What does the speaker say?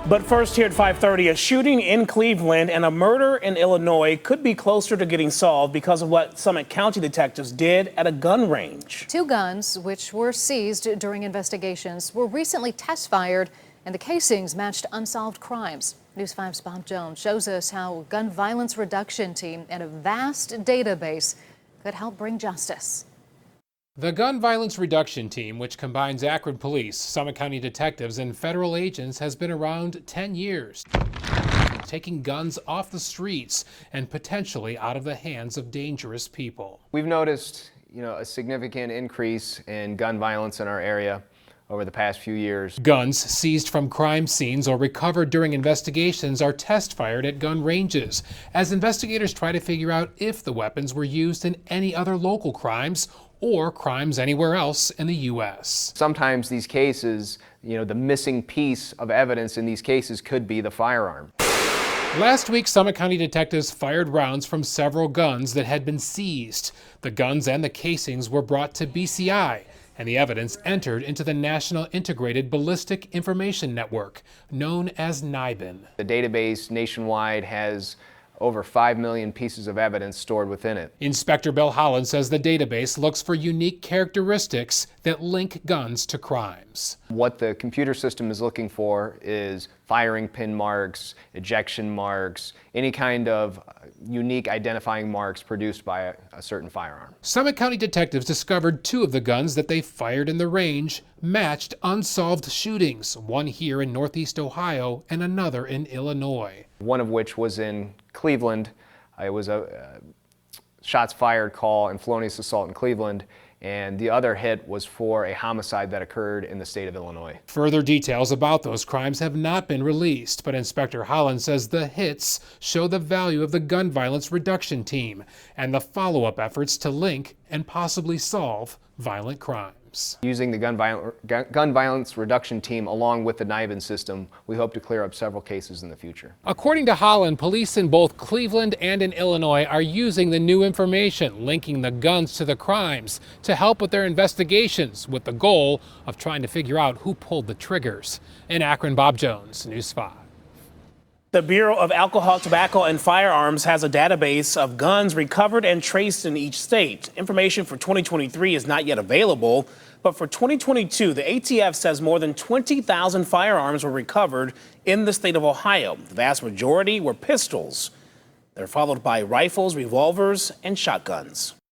But first, here at 5:30, a shooting in Cleveland and a murder in Illinois could be closer to getting solved because of what Summit County detectives did at a gun range. Two guns, which were seized during investigations, were recently test fired, and the casings matched unsolved crimes. News 5's Bob Jones shows us how a gun violence reduction team and a vast database could help bring justice. The Gun Violence Reduction Team, which combines Akron Police, Summit County detectives, and federal agents, has been around 10 years, taking guns off the streets and potentially out of the hands of dangerous people. We've noticed, a significant increase in gun violence in our area over the past few years. Guns seized from crime scenes or recovered during investigations are test fired at gun ranges as investigators try to figure out if the weapons were used in any other local crimes or crimes anywhere else in the U.S. Sometimes these cases, the missing piece of evidence in these cases could be the firearm. Last week, Summit County detectives fired rounds from several guns that had been seized. The guns and the casings were brought to BCI, and the evidence entered into the National Integrated Ballistic Information Network, known as NIBIN. The database nationwide has over 5 million pieces of evidence stored within it. Inspector Bill Holland says the database looks for unique characteristics that link guns to crimes. What the computer system is looking for is firing pin marks, ejection marks, any kind of unique identifying marks produced by a certain firearm. Summit County detectives discovered two of the guns that they fired in the range matched unsolved shootings, one here in Northeast Ohio and another in Illinois. One of which was in Cleveland. It was a shots fired call and felonious assault in Cleveland, and the other hit was for a homicide that occurred in the state of Illinois. Further details about those crimes have not been released, but Inspector Holland says the hits show the value of the Gun Violence Reduction Team and the follow-up efforts to link and possibly solve violent crimes. Using the Gun Violence Reduction Team along with the NIBIN system, we hope to clear up several cases in the future. According to Holland, police in both Cleveland and in Illinois are using the new information, linking the guns to the crimes, to help with their investigations, with the goal of trying to figure out who pulled the triggers. In Akron, Bob Jones, News 5. The Bureau of Alcohol, Tobacco, and Firearms has a database of guns recovered and traced in each state. Information for 2023 is not yet available, but for 2022, the ATF says more than 20,000 firearms were recovered in the state of Ohio. The vast majority were pistols. They're followed by rifles, revolvers, and shotguns.